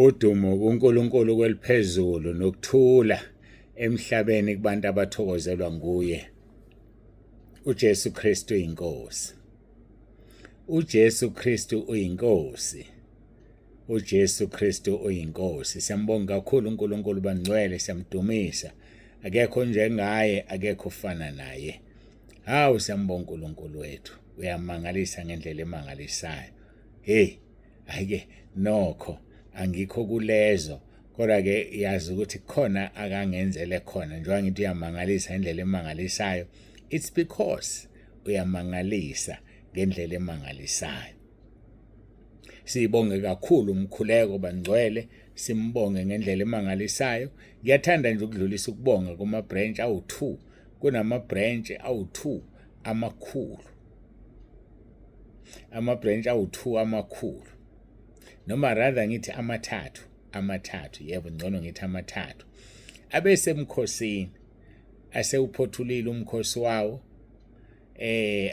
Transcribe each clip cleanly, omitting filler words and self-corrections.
Udumo kuNkulunkulu kweliphezulu nokuthula emhlabeni kubantu abathokozelwa nguye. uJesu Kristu uyinkosi. uJesu Kristu uyinkosi. uJesu Kristu uyinkosi. Siyambonga kakhulu uNkulunkulu bangcwele, siyamdumisa. Akekho njengaye, akekho ufana naye. Hawu siyambonga uNkulunkulu wethu. Uyamangalisa ngendlela emangalisayo. Hey, ayike nokho angikho kulezo, kodwa-ke yazi ukuthi khona akangenzele khona. Njengoba ngithi uyamangalisa ngendlela emangalisayo, it's because uyamangalisa ngendlela emangalisayo. Siyibonge kakhulu umkhuleko bangcwele, simbonge ngendlela emangalisayo. Ngiyathanda nje ukudlulisa ukubonga kuma-branch awu-2. Kunama-branch awu-2 amakhulu. Ama-branch awu-2 amakhulu. Noma rather ngithi amathathu, yebo ngcono ngithi amathathu. Abesemkhosini, asewuphothulile umkhosi wawo,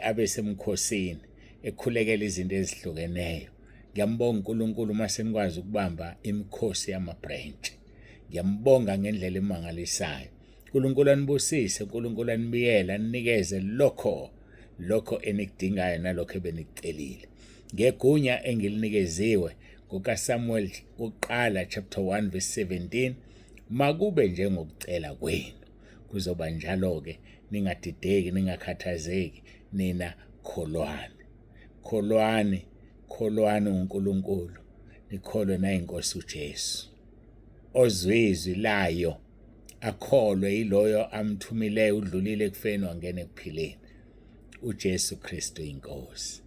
abesemkhosini, ekhulekela izinto ezihlukeneyo. Ngiyambonga uNkulunkulu mase nikwazi ukubamba imikhosi yama-branch. Ngiyambonga ngendlela emangalisayo. uNkulunkulu anibusise, uNkulunkulu anibiyele, anikeze lokho enikudingayo nalokho ebenikucelile. Ngegunya engilinikeziwe kukaSamuel kuqala chapter 1 verse 17, makube njengokucela kwenu. Kuzoba njalo-ke, ningadideki, ningakhathazeki, nina kholwani uNkulunkulu, nikholwe nayinkosi uJesu. Ozwizwi layo akholwe iloyo amthumileyo, udlulile ekufeni wangena ekuphileni. uJesu Kristu inkosi.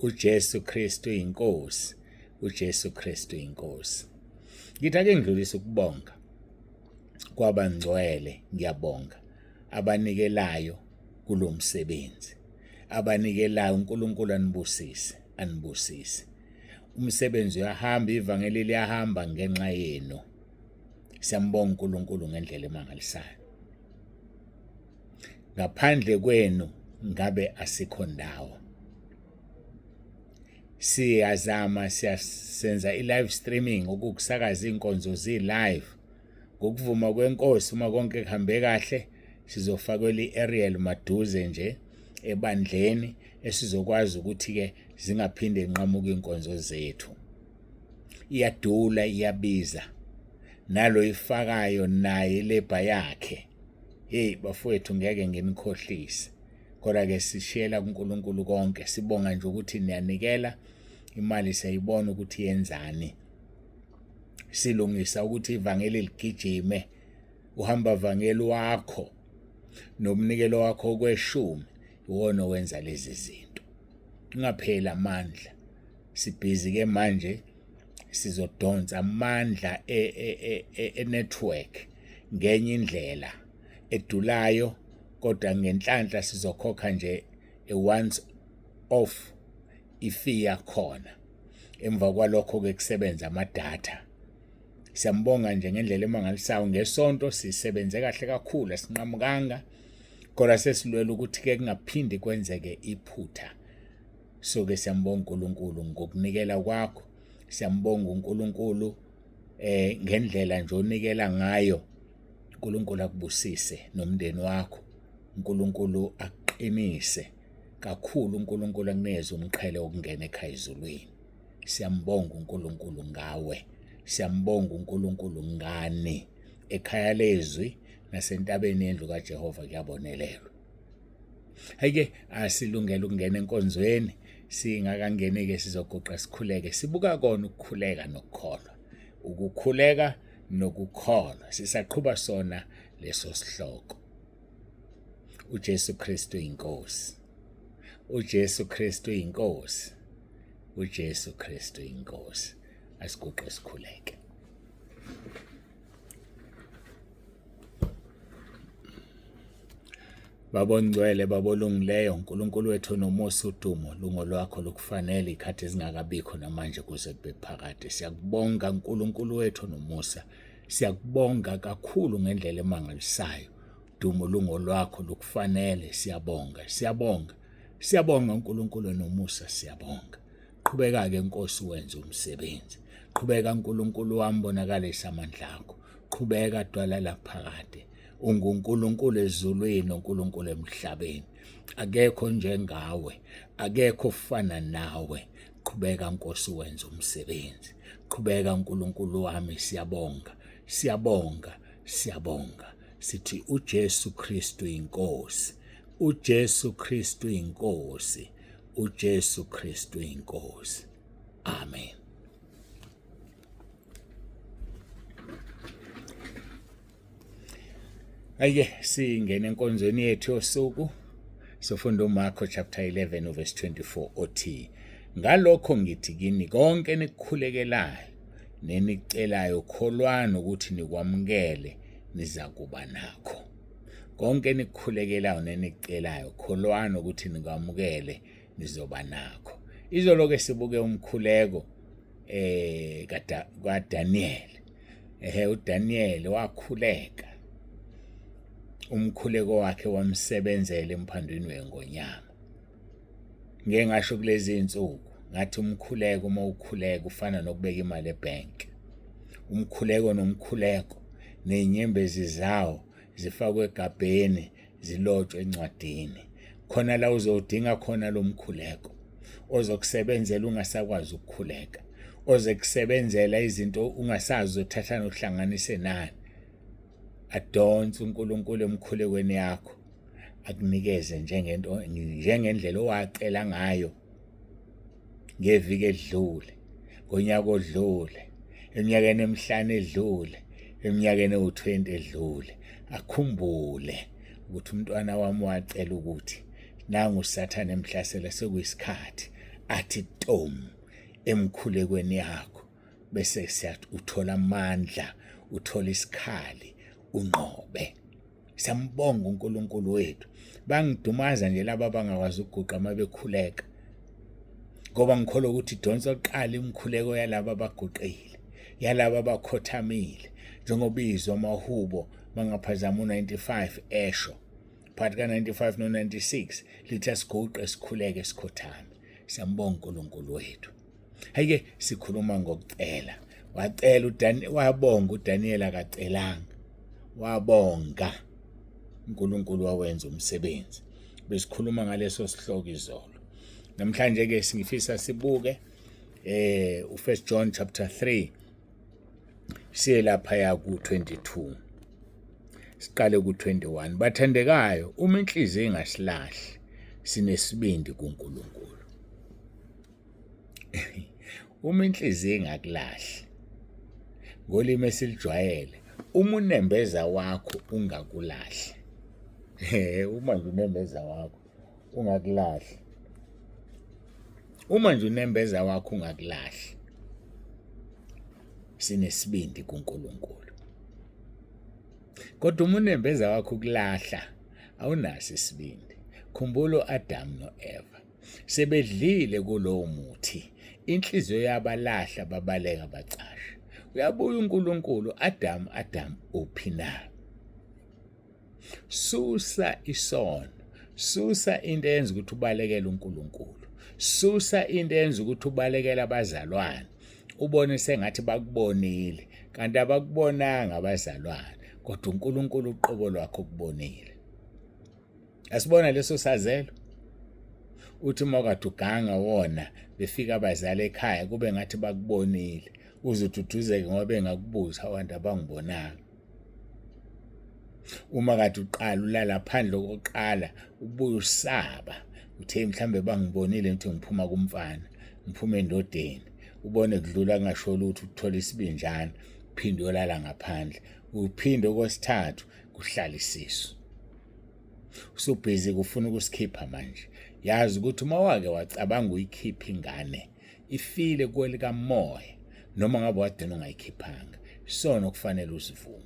uJesu Kristu inkosi. uJesu Kristu inkosi. Ngithi ake ngidlulise ukubonga kwabangcwele. Ngiyabonga abanikelayo kulo msebenzi, abanikelayo. uNkulunkulu anibusise. Umsebenzi uyahamba, ivangeli liyahamba ngenxa yenu. Siyambonga uNkulunkulu ngendlela emangalisayo. Ngaphandle kwenu ngabe asikho ndawo. Siyazama, siyasenza i-live streaming, ukukusakaza inkonzo zi-live. Ngokuvuma kwenkosi, uma konke kuhambe kahle, sizofakelwa i-aerial maduze nje ebandleni, esizokwazi ukuthi-ke zingaphinde nqamuke inkonzo zethu. Iyadula, iyabiza. Nalo ifakayo naye ilebha yakhe. Hey bafowethu, ngeke nginikhohlise. Kodwa-ke sishiyela kuNkulunkulu konke. Sibonga nje ukuthi niyanikela, imali siyayibona ukuthi yenzani. Silungisa ukuthi ivangeli ligijime. Uhamba vangeli wakho nomnikelo wakho kweshumi, iwona owenza lezi zinto. Ungapheli amandla. Sibhizi-ke manje, sizodonsa amandla e-network ngenye indlela edulayo, kodwa ngenhlanhla sizokhokha nje once off ifee yakhona. Emva kwalokho-ke kusebenza amadatha. Siyambonga nje ngendlela emangalisayo. Ngesonto sisebenze kahle kakhulu, asinqamukanga, kodwa sesilwela ukuthi-ke kungaphindi kwenzeke iphutha. So-ke siyambonga uNkulunkulu ngokunikela kwakho. Siyambonga uNkulunkulu ngendlela nje onikela ngayo. uNkulunkulu akubusise nomndeni wakho. uNkulunkulu aqinise kakhulu. uNkulunkulu akunikeze umqhele wokungena ekhaya ezulwini. Siyambonga uNkulunkulu ngawe. Siyambonga uNkulunkulu ngani. Ekhaya lezwi nasentabeni yendlu kaJehova kuyabonelelwa. Hayike asilungele ukungena enkonzweni. Singakangeni-ke sizoguqa sikhuleke. Sibuka kona ukukhuleka nokukholwa. Ukukhuleka nokukholwa. Sisaqhuba sona leso sihloko. uJesu Kristu inkosi. uJesu Kristu inkosi. uJesu Kristu inkosi. Asiguqe sikhuleke. Babongcwele, babolungileyo, uNkulunkulu wethu nomusa, udumo lungo lwakho lukufanele ikhathi ezingakabikho namanje kuze kube phakade. Siyakubonga uNkulunkulu wethu nomusa. Siyakubonga kakhulu ngendlela emangalisayo. Dumo lungo lwakho lukufanele. Siyabonga uNkulunkulu nomusa. Siyabonga. Qhubeka-ke Nkosi wenze umsebenzi. Qhubeka uNkulunkulu wami bonakalisa amandla akho. Qhubeka dwala laphakade. UnguNkulunkulu ezulwini, uNkulunkulu emhlabeni. Akekho njengawe, akekho ofana nawe. Qhubeka Nkosi wenza umsebenzi. Qhubeka uNkulunkulu wami, siyabonga, siyabonga, siyabonga. Sithi uJesu Kristu inkosi. uJesu Kristu inkosi. uJesu Kristu inkosi. Amen. Ake singene enkonzweni yethu yosuku. Sifunda uMarko chapter 11 verse 24 othi, ngalokho ngithi kini konke nikukhulekelayo nenicelayo kholwana ukuthi nikwamukele niza kuba nakho. Konke nikukhulekelayo nenicelayo kholwana ukuthi nikwamukele nizoba nakho. Izolo ke sibuke umkhuleko kaDaniel. uDaniel wakhuleka. Umkhuleko wakhe wamsebenzela emphandweni wengonyama. Ngeke ngasho kulezi insuku ngathi umkhuleko uma ukhuleka ufana nokubeka imali ebank. Umkhuleko nomkhuleko nenyembezi zawo zifakwe egabheni zilotshwe encwadini. Khona la uzodinga khona lo mkhuleko ozokusebenzela ungasakwazi ukukhuleka. Ozokusebenzela izinto ungasazi uthatha nohlanganise nani. Adonse uNkulunkulu emkhulekweni yakho akunikeze njengendlela owacela ngayo ngeviki edlule, ngonyaka odlule, eminyakeni emihlanu edlule, eminyakeni ewu-20 edlule. Akhumbule ukuthi umntwana wami wacela ukuthi nangu uSathane emhlasela sekuyisikhathi athi tom emkhulekweni yakho bese siyathi uthola amandla, uthola isikhali, unqobe. Siyambonga uNkulunkulu wethu. Bangidumaza nje laba abangakwazi ukuguqa uma bekhuleka, ngoba ngikholwa ukuthi idonsa oqala imkhuleko yalaba abaguqile, yalaba abakhothamile, njengoba izwa amahubo mangaphazama u-95 esho phakathi ka-95 no-96 lithi asiguqe sikhuleke sikhothame. Siyambonga uNkulunkulu wethu. Hayike sikhuluma ngokucela. Wabonga uDaniel akacelanga. Wabonga uNkulunkulu wawenza umsebenzi. Besikhuluma ngaleso sihloko izolo. Namhlanje ke singifisa sibuke u1 John chapter 3 siye lapha ya ku22. Siqale ku21. Bathandekayo, uma inhliziyo ingasilahli, sinesibindi kuNkulunkulu. Uma inhliziyo ingakulahli, ngolimi esilijwayele, uma unembeza wakho ungakulahli. Uma nje unembeza wakho ungakulahli. Uma nje unembeza wakho ungakulahli, sinesibindi kuNkulunkulu. Kodwa uma unembeza wakho ukulahla, awunaso isibindi. Khumbulo Adam noEva sebedlile kulowo muthi, inhliziyo yabalahla babaleka bacasha. Uyabuya uNkulunkulu, Adam, uphi na? Susa isono, susa into eyenza ukuthi ubalekele uNkulunkulu. Susa into eyenza ukuthi ubalekele abazalwane. Ubone sengathi bakubonile, kanti abakubonanga abazalwane, kodwa uNkulunkulu uqobo lwakho kubonile. Asibona leso sazelo. Uthi mawukade uganga wona befika abazali ekhaya kube ngathi bakubonile. Uzududuzeke ngoba bengakubuza abantu abangibonanga. Uma kade uqala ulala phandle kokuqala ubuye usaba uthe mhlambe bangibonile ukuthi ngiphuma kumfana, ngiphuma endodeni. Ubone kudlula ngasho lutho ukuthola isibinjana, uphinde uyolala ngaphandle. Uphinde kwesithathu kuhlala isisu. Usubhizi kufuna ukusikhipha manje. Yazi ukuthi uma wake wacabanga uyikhipha ingane, ifile kwelika moya noma ngabe wadena ungayikhiphanga. Isono kufanele usivume.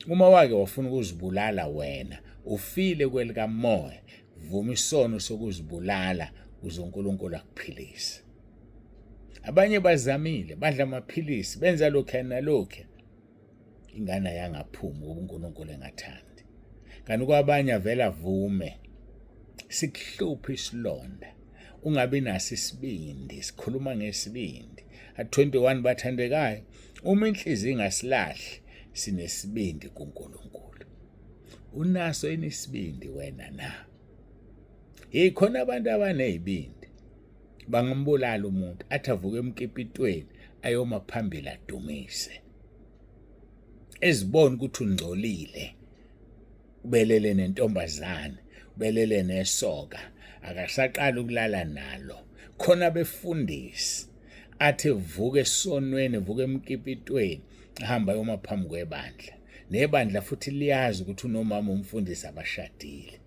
Uma wake wafuna ukuzibulala wena, ufile kwelika moya, vuma isono sokuzibulala uze uNkulunkulu akuphilise. Abanye bazamile, badla amaphilisi, benza lokho nalokho. Ingane yangaphumi ngoba uNkulunkulu engathandi. Kanti kwabanye avela vume. Sikuhlupha isilonda. Ungabi naso isibindi, sikhuluma ngesibindi. 21 bathandekayo, uma inhliziyo ingasilahli sinesibindi kuNkulunkulu. Unaso yini isibindi wena na? Yikhona abantu abanezibindi bangambulala umuntu athi avuke emkipitweni ayoma phambili adumise, ezibona ukuthi ungcolile, ubelele nentombazane, ubelele nesoka, akasaqala ukulala nalo. Khona befundisi athi vuke esonweni, vuke emkipitweni, ahamba yoma phambi kwebandla, nebandla futhi liyazi ukuthi unomama umfundisi abashadile.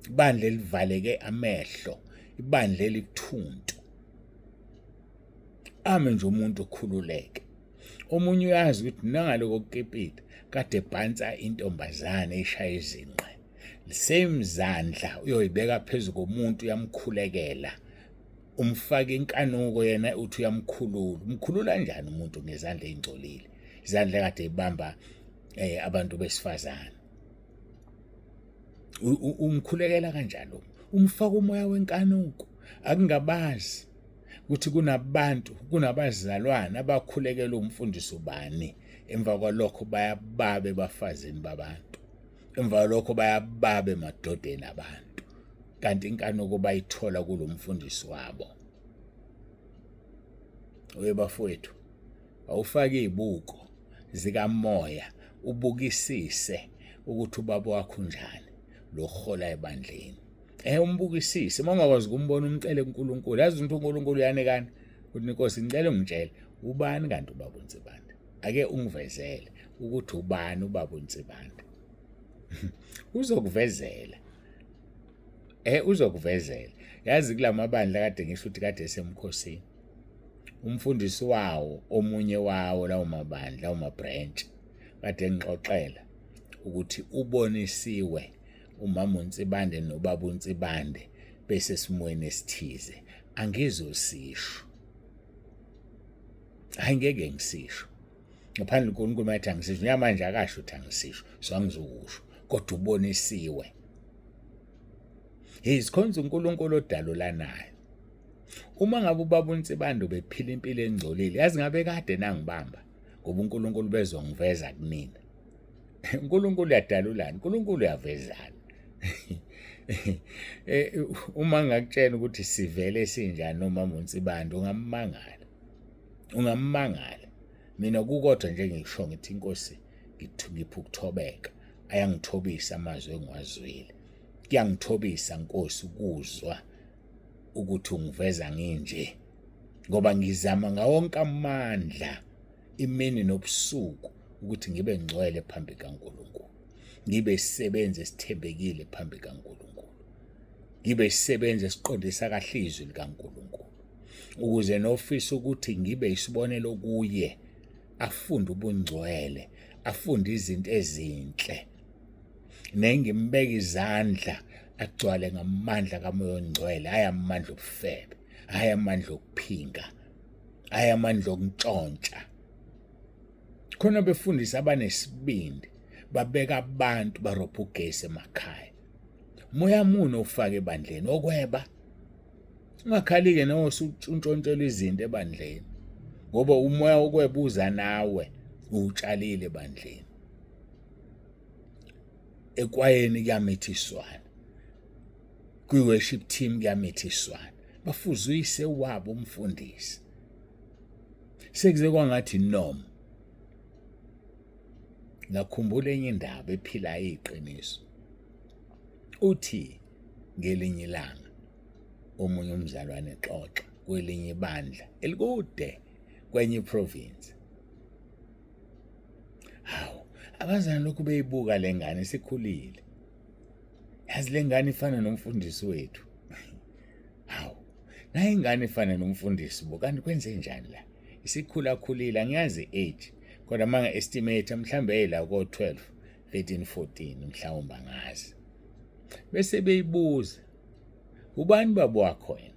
Ibandla elivaleke amehlo, ibandla elikuthuntu. Ame nje umuntu ukhululeke. Omunye uyazi ukuthi nangaloko kukipita kade ebhansa intombazane ishaya izinqe, same zandla uyoyibeka phezu komuntu uyamkhulekela, umfaka inkanuko yena uthi uyamkhulula. Umkhulula kanjani umuntu ngezandla ezingcolile, izandla kade ibamba abantu besifazane? Umkhulekela kanjalo, umfaka umoya wenkanuko. Akungabazi ukuthi kunabantu, kunabazalwane abakhulekela umfundisi ubani, emva kwalokho bayababe bafazini babantu, emva kwalokho bayababe emadodeni abantu, kanti inkanuko bayithola kulo mfundisi wabo. Bafowethu, awufake izibuko zikamoya ubukisise ukuthi ubaba wakho unjani lo hola ebandleni. Umbukisise, uma ungakwazi ukumbona umcele kuNkulunkulu. Yazi ukuthi uNkulunkulu uyanekana, uthi Nkosi ngicela ungitshele ubani kanti ubaba uNtsibande. Ake ungivezele ukuthi ubani ubaba uNtsibande. Uzokuvezela. Uzokuvezela. Yazi kulamabandla kade ngisho ukuthi kade esemkhosini, umfundisi wawo, omunye wawo lawo mabandla, lawo mabranch, kade ngixoxela ukuthi ubonisiwe umama uNtsibande nobaba uNtsibande bese simweni esithize. Angizosisho, angeke ngisisho, ngaphandle uNkulunkulu mathi angisisho. Nyamanje akasho ukuthi angisisho, so angizokusho, kodwa ubonisiwe. Sikhonza uNkulunkulu odalulanayo. Uma ngabe ubaba uNtsibande bephila impilo engcolile, yazi ngabe kade nangibamba, ngoba uNkulunkulu bezongiveza kunina. uNkulunkulu uyadalulana, uNkulunkulu uyavezana. Uma ngakutshela ukuthi sivele sinjani nomama uNtsibande, ungammangala. Mina kukodwa nje ngisho ngithi Inkosi ngipha ukuthobeka, ayangithobisa amazwi engiwazwile. Kuyangithobisa Nkosi ukuzwa ukuthi ungiveza nginje, ngoba ngizama ngawonke amandla imini nobusuku ukuthi ngibe ngcwele phambi kaNkulunkulu, ngibe isisebenzi esithembekile phambi kaNkulunkulu, ngibe isisebenzi esiqondisa kahle izwi likaNkulunkulu, ukuze nofisa ukuthi ngibe isibonelo kuye, afunde ubungcwele, afunde izinto ezinhle, nengimbeka izandla agcwale ngamandla kaMoya oNgcwele, hayi amandla obufebe, hayi amandla okuphinga, hayi amandla okuntshontsha. Khona befundisa abanesibindi, babeka abantu barobha ugesi emakhaya. Moya muni ofaka ebandleni, okweba. Ungakhalike nawe usuntshontshelwa izinto ebandleni, ngoba umoya wokweba uza nawe, utshalile ebandleni. Ekwayeni kuyamithiswana, kwi-worship team kuyamithiswana, bafuze uyise wabo umfundisi. Sekuze kwangathi noma ngakhumbula enye indaba ephila iqiniso. Uthi ngelinye ilanga omunye umzalwane xoxa kwelinye ibandla elikude kwenye iprovince. Hawu, abazali lokhu beyibuka lengane sikhulile. Yazi lengane ifana nomfundisi wethu. Hawu, nayi ingane ifana nomfundisi bo, kanti kwenze njani la? Isikhula khulile, angiyazi age, kodwa manga estimate mhlambe la ko 12, 13, 14 mhlawumbe ngazi. Bese beyibuza, ubani babo wakho yena?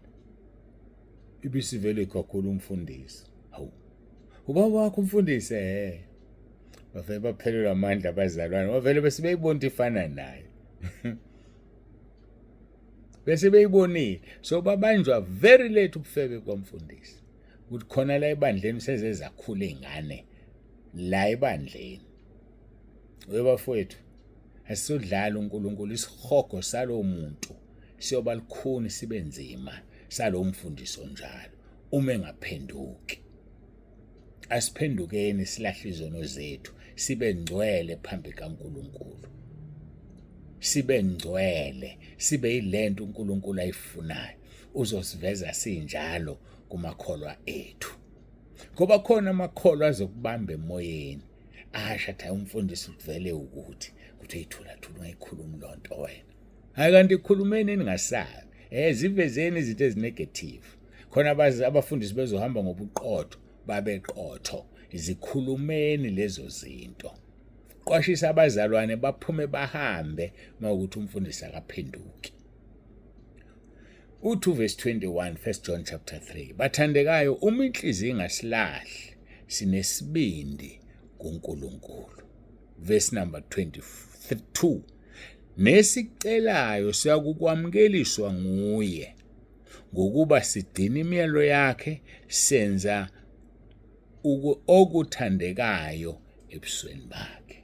Ibisivele kakhulu umfundisi. Hawu, ubaba wakho umfundisi bavele baphelelwa amandla abazalwane, bavele bese beyibona ifana naye. Bese beyibonile, so babanjwa very late ubufebe komfundisi. ukuthi khona la ebandleni sezezakhula izingane la ebandleni. Webafowethu, asizodlala uNkulunkulu isihogo salo muntu siyoba likhuni sibe nzima salo mfundiso njalo uma engaphenduki. Asiphendukeni silahle izono zethu sibe ngcwele phambi kaNkulunkulu. Sibe ngcwele, sibe yilento uNkulunkulu ayifunayo. Uzosiveza sinjalo kumakholwa ethu. Ngoba khona amakholwa azokubamba emoyeni. Ashatha umfundisi kuvele ukuthi eyithula ungayikhulumi lonto wena. Hayi kanti ikhulumeni ningasabi. Zivezeni izinto ezinegative. Khona abafundisi bezohamba ngobuqotho babeqotho. Zikhulumeni lezo zinto. Qwashisa abazalwane baphume bahambe mawukuthi umfundisi akaphenduki. U2 verse 21 1 John chapter 3. Bathandekayo, uma inhliziyo ingasilahli sinesibindi kuNkulunkulu. Verse number 22. Nesicelayo siyakukwamukeliswa nguye ngokuba sigcina imiyalo yakhe senza okuthandekayo ebusweni bakhe.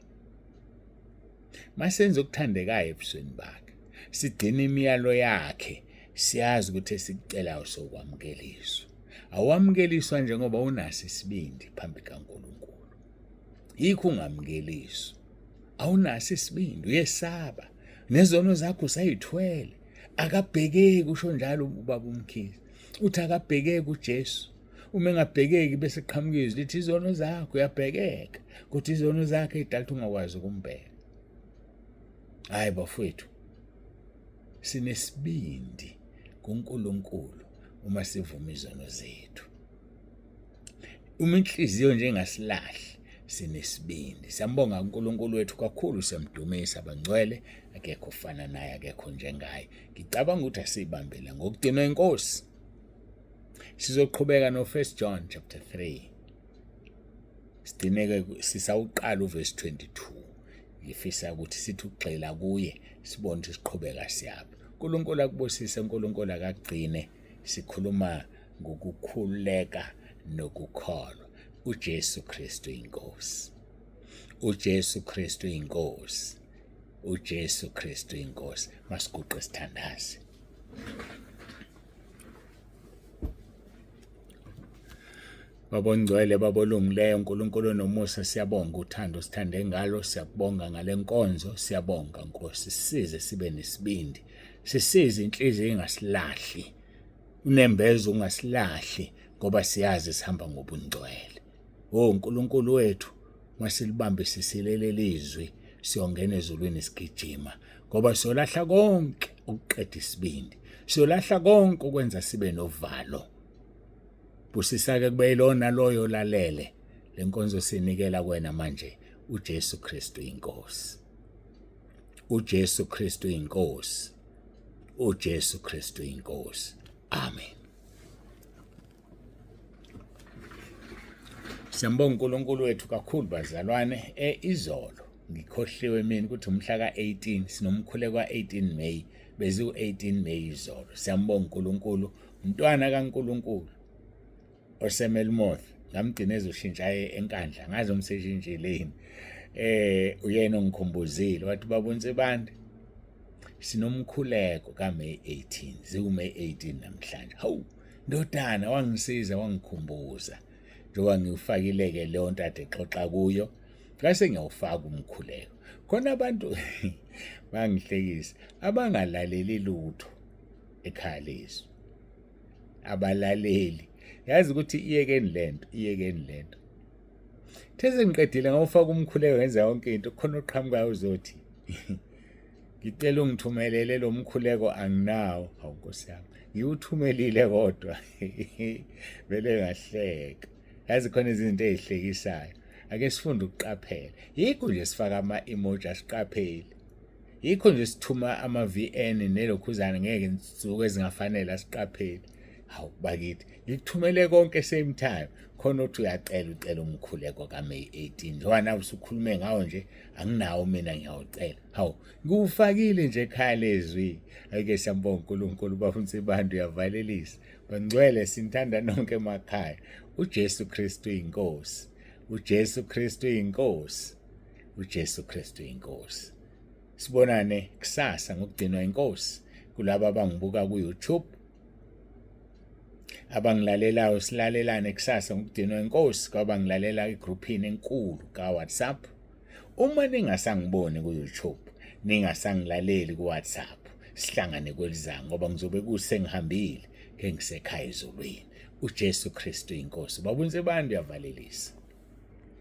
Masenza okuthandekayo ebusweni bakhe, sigcina imiyalo yakhe, siyazi ukuthi esicelayo sokwamukeliswa. Awamukeliswa njengoba unaso isibindi phambi kaNkulunkulu. Yikho ungamukeliswa. Awunaso isibindi, uyesaba. Nezono zakho usayithwele. Akabhekeki kusho njalo ubaba uMkhize. Uthi akabhekeki uJesu. Uma engabhekeki bese qhamukizwe lithi izono zakho uyabhekeka. Kuthi izono zakhe idala ungakwazi ukumbheka. Hayi bafowethu. Sinesibindi kuNkulunkulu uma sivuma izono zethu. Uma inhliziyo nje engasilahli sinesibindi. Siyambonga uNkulunkulu wethu kakhulu, siyamdumisa abangcwele, akekho ufana naye, akekho njengaye. Ngicabanga ukuthi asibambela ngokudinwa inkosi. Sizoqhubeka no 1 John chapter 3. Sidineke sisawuqala uverse 22. Ngifisa ukuthi sithi ugxila kuye sibone ukuthi siqhubeka siyaphi. uNkulunkulu akubusise, uNkulunkulu akagcine. Sikhuluma ngokukhuleka nokukholwa. uJesu Kristu inkosi. uJesu Kristu inkosi. uJesu Kristu inkosi. Masiguqe sithandaze. Babongcwele babolungileyo, uNkulunkulu nomusa, siyabonga uthando sithande ngalo, siyakubonga ngale nkonzo, siyabonga Nkosi, sisize sibe nesibindi, sisize inhliziyo ingasilahli, unembezo ungasilahli, ngoba siyazi sihamba ngobungcwele. uNkulunkulu wethu, masilibambe sisilele lizwi, siyongena ezulwini sigijima, ngoba siyolahla konke ukuqeda isibindi, siyolahla konke ukwenza sibe novalo. Busisake kube yilona loyo lalele lenkonzo sinikela kuwena manje. uJesu Kristu inkosi. uJesu Kristu inkosi. uJesu Kristu inkosi. Amen. Siyambonga uNkulunkulu wethu kakhulu bazalwane. Izolo ngikhohliwe mina ukuthi umhla ka18 sinomkhuleko ka18 May, bezi u18 May izolo. Siyambonga uNkulunkulu, umntwana kaNkulunkulu oseMelmoth, ngamgcina ezoshintsha enkandla, ngaze umseshintshileni. Uyena ongikhumbuzile wathi babonse bande sinomkhuleko kaMay 18, ziku-May 18 namhlanje. Hawu, ndodana wangisiza, wangikhumbuza. Njengoba ngiwufakile-ke leyo nto ade xoxa kuyo, ngase ngiyawufaka umkhuleko. Khona abantu bangihlekisa abangalaleli lutho ekhaya lezo. Abalaleli. Yazi ukuthi iyekeni lento. These ngiqedile ngawufaka umkhuleko ngenza yonke into, khona oqhamukayo uzothi ngicela ungithumelele lo mkhuleko anginawo. Hawu Nkosi yami, ngiwuthumelile kodwa vele ngahleka. Yazi khona izinto ezihlekisayo. Ake sifunde ukuqaphela. Yikho nje sifaka ama-emoji asiqapheli. Yikho nje sithuma ama-VN nelokhuzana ngeke nsuku ezingafanele asiqapheli. Hawu bakithi, ngikuthumele konke same time. Khona uthi ucela umkhuleko kaMay 18. Njengoba nawe usukhulume ngawo nje, anginawo mina ngiyawucela. Hawu, ngiwufakile nje ekhaya lezwi. Ake siyambonga uNkulunkulu bafundise abantu uyavalelisa. Bangcwele sinthanda nonke emakhaya. uJesu Kristu inkosi. uJesu Kristu inkosi. uJesu Kristu inkosi. Sibonane kusasa ngokugcinwa inkosi kulabo abangibuka ku-YouTube, abangilalelayo silalelane kusasa ngokugcinwa inkosi kwabangilalela egruphini enkulu ka-WhatsApp. Uma ningasangiboni ku-YouTube, ningasangilaleli ku-WhatsApp, sihlangane kwelizanga ngoba ngizobe kusengihambile ngisekhaya ezulwini. uJesu Kristu inkosi. Babunze bani uyavalelisa.